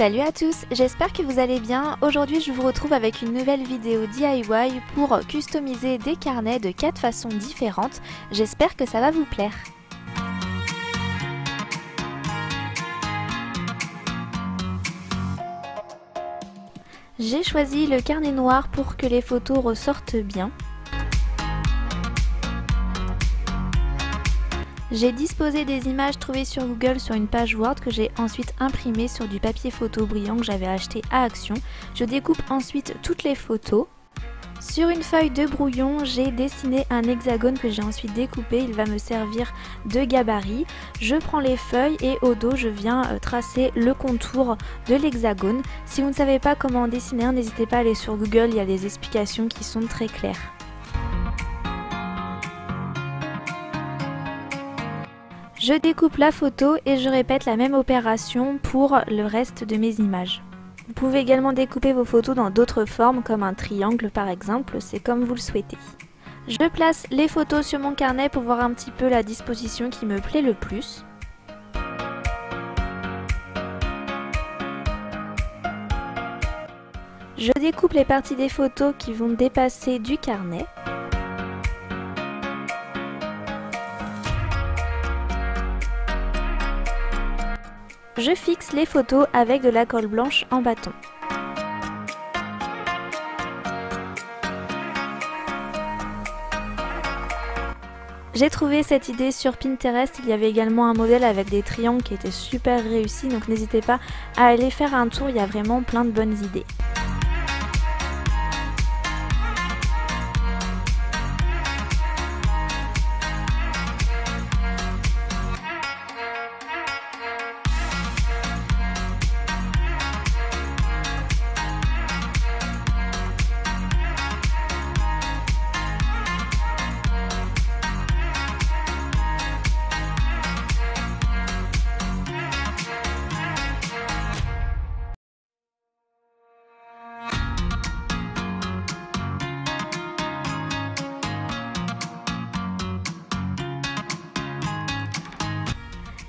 Salut à tous, j'espère que vous allez bien. Aujourd'hui je vous retrouve avec une nouvelle vidéo DIY pour customiser des carnets de 4 façons différentes. J'espère que ça va vous plaire. J'ai choisi le carnet noir pour que les photos ressortent bien. J'ai disposé des images trouvées sur Google sur une page Word que j'ai ensuite imprimée sur du papier photo brillant que j'avais acheté à Action. Je découpe ensuite toutes les photos. Sur une feuille de brouillon, j'ai dessiné un hexagone que j'ai ensuite découpé. Il va me servir de gabarit. Je prends les feuilles et au dos, je viens tracer le contour de l'hexagone. Si vous ne savez pas comment en dessiner un, n'hésitez pas à aller sur Google, il y a des explications qui sont très claires. Je découpe la photo et je répète la même opération pour le reste de mes images. Vous pouvez également découper vos photos dans d'autres formes comme un triangle par exemple, c'est comme vous le souhaitez. Je place les photos sur mon carnet pour voir un petit peu la disposition qui me plaît le plus. Je découpe les parties des photos qui vont dépasser du carnet. Je fixe les photos avec de la colle blanche en bâton. J'ai trouvé cette idée sur Pinterest, il y avait également un modèle avec des triangles qui était super réussi, donc n'hésitez pas à aller faire un tour, il y a vraiment plein de bonnes idées.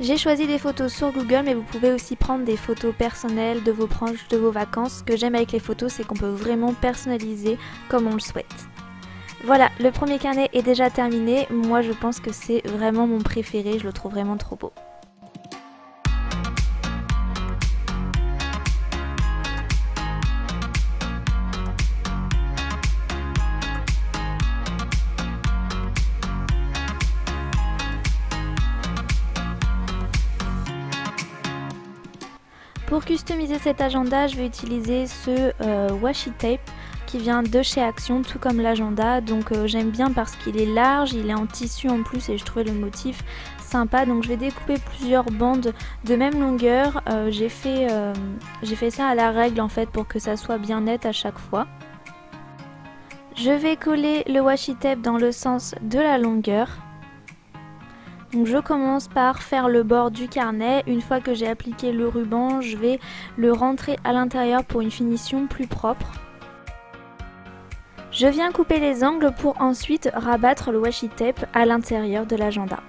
J'ai choisi des photos sur Google, mais vous pouvez aussi prendre des photos personnelles de vos proches, de vos vacances. Ce que j'aime avec les photos, c'est qu'on peut vraiment personnaliser comme on le souhaite. Voilà, le premier carnet est déjà terminé. Moi, je pense que c'est vraiment mon préféré, je le trouve vraiment trop beau. Pour customiser cet agenda, je vais utiliser ce washi tape qui vient de chez Action, tout comme l'agenda. Donc j'aime bien parce qu'il est large, il est en tissu en plus et je trouvais le motif sympa. Donc je vais découper plusieurs bandes de même longueur. J'ai fait ça à la règle en fait pour que ça soit bien net à chaque fois. Je vais coller le washi tape dans le sens de la longueur. Donc je commence par faire le bord du carnet. Une fois que j'ai appliqué le ruban, je vais le rentrer à l'intérieur pour une finition plus propre. Je viens couper les angles pour ensuite rabattre le washi tape à l'intérieur de l'agenda.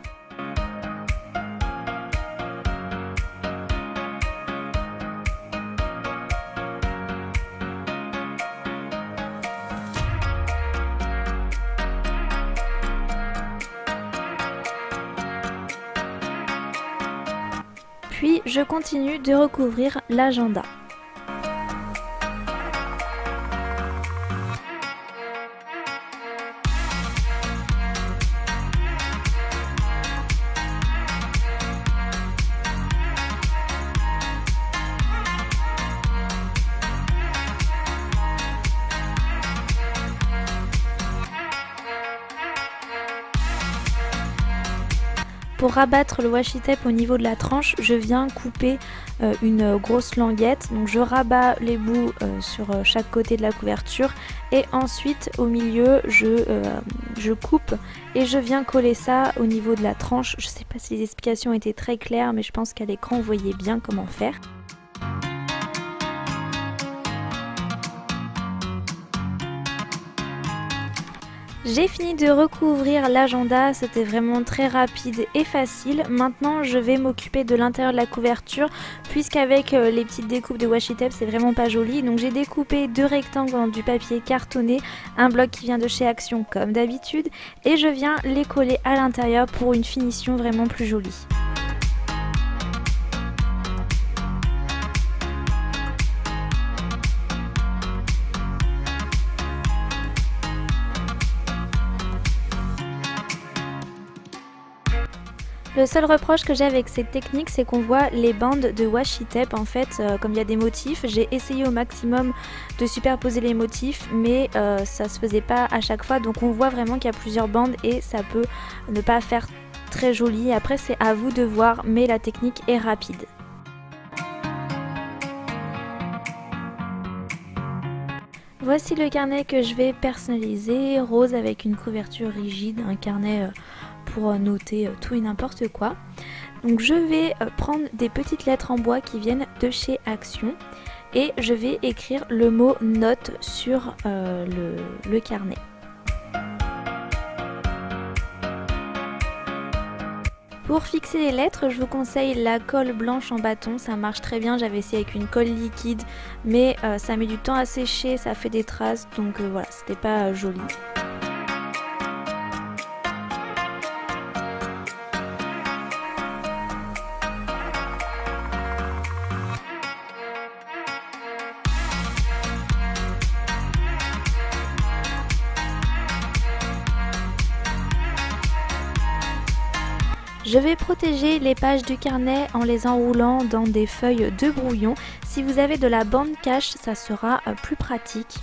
Puis je continue de recouvrir l'agenda. Pour rabattre le washi tape au niveau de la tranche, je viens couper une grosse languette. Donc je rabats les bouts sur chaque côté de la couverture et ensuite au milieu je coupe et je viens coller ça au niveau de la tranche. Je ne sais pas si les explications étaient très claires, mais je pense qu'à l'écran vous voyez bien comment faire. J'ai fini de recouvrir l'agenda, c'était vraiment très rapide et facile. Maintenant je vais m'occuper de l'intérieur de la couverture puisqu'avec les petites découpes de washi tape c'est vraiment pas joli. Donc j'ai découpé 2 rectangles dans du papier cartonné, un bloc qui vient de chez Action comme d'habitude et je viens les coller à l'intérieur pour une finition vraiment plus jolie. Le seul reproche que j'ai avec cette technique, c'est qu'on voit les bandes de washi tape. En fait, comme il y a des motifs, j'ai essayé au maximum de superposer les motifs, mais ça se faisait pas à chaque fois. Donc on voit vraiment qu'il y a plusieurs bandes et ça peut ne pas faire très joli. Après, c'est à vous de voir, mais la technique est rapide. Voici le carnet que je vais personnaliser, rose avec une couverture rigide, un carnet pour noter tout et n'importe quoi. Donc je vais prendre des petites lettres en bois qui viennent de chez Action et je vais écrire le mot note sur le carnet. Pour fixer les lettres, je vous conseille la colle blanche en bâton, ça marche très bien, j'avais essayé avec une colle liquide, mais ça met du temps à sécher, ça fait des traces, donc voilà, c'était pas joli. Je vais protéger les pages du carnet en les enroulant dans des feuilles de brouillon. Si vous avez de la bande cache, ça sera plus pratique.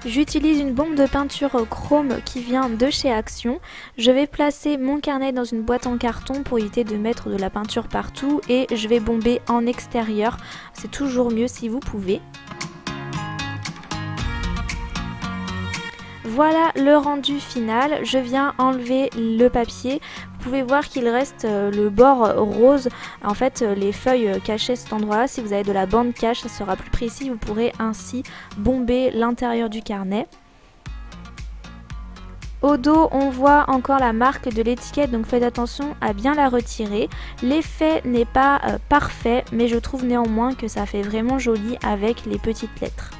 J'utilise une bombe de peinture chrome qui vient de chez Action. Je vais placer mon carnet dans une boîte en carton pour éviter de mettre de la peinture partout et je vais bomber en extérieur. C'est toujours mieux si vous pouvez. Voilà le rendu final, je viens enlever le papier. Vous pouvez voir qu'il reste le bord rose. En fait, les feuilles cachaient cet endroit-là. Si vous avez de la bande cache, ça sera plus précis. Vous pourrez ainsi bomber l'intérieur du carnet. Au dos, on voit encore la marque de l'étiquette, donc faites attention à bien la retirer. L'effet n'est pas parfait, mais je trouve néanmoins que ça fait vraiment joli avec les petites lettres.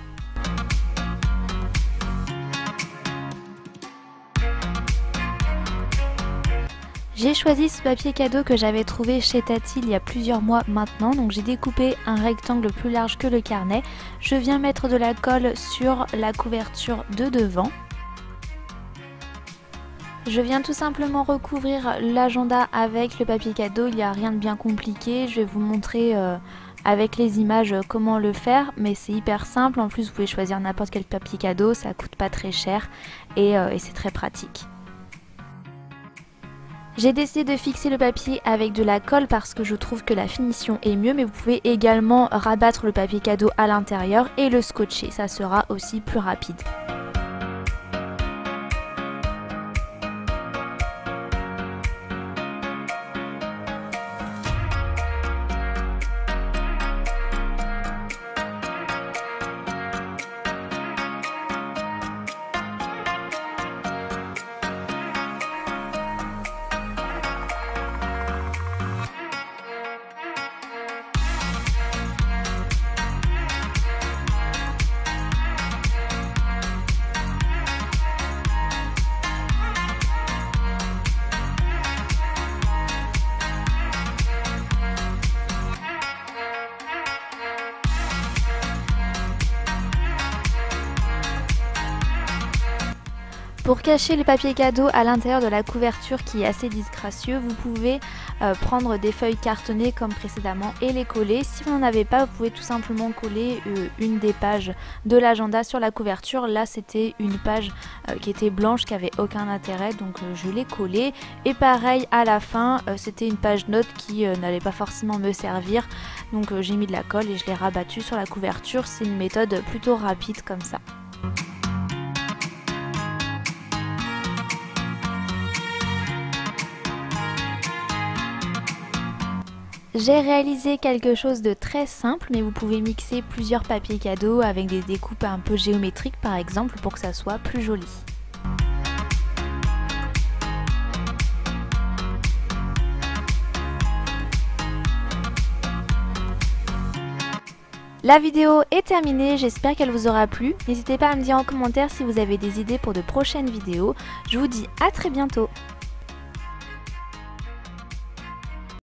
J'ai choisi ce papier cadeau que j'avais trouvé chez Tati il y a plusieurs mois maintenant. Donc j'ai découpé un rectangle plus large que le carnet. Je viens mettre de la colle sur la couverture de devant. Je viens tout simplement recouvrir l'agenda avec le papier cadeau. Il n'y a rien de bien compliqué. Je vais vous montrer avec les images comment le faire. Mais c'est hyper simple. En plus, vous pouvez choisir n'importe quel papier cadeau. Ça coûte pas très cher et c'est très pratique. J'ai décidé de fixer le papier avec de la colle parce que je trouve que la finition est mieux, mais vous pouvez également rabattre le papier cadeau à l'intérieur et le scotcher, ça sera aussi plus rapide. Pour cacher le papier cadeau à l'intérieur de la couverture qui est assez disgracieux, vous pouvez prendre des feuilles cartonnées comme précédemment et les coller. Si vous n'en avez pas, vous pouvez tout simplement coller une des pages de l'agenda sur la couverture. Là, c'était une page qui était blanche, qui avait aucun intérêt, donc je l'ai collée. Et pareil, à la fin, c'était une page note qui n'allait pas forcément me servir. Donc j'ai mis de la colle et je l'ai rabattu sur la couverture. C'est une méthode plutôt rapide comme ça. J'ai réalisé quelque chose de très simple, mais vous pouvez mixer plusieurs papiers cadeaux avec des découpes un peu géométriques par exemple pour que ça soit plus joli. La vidéo est terminée, j'espère qu'elle vous aura plu. N'hésitez pas à me dire en commentaire si vous avez des idées pour de prochaines vidéos. Je vous dis à très bientôt.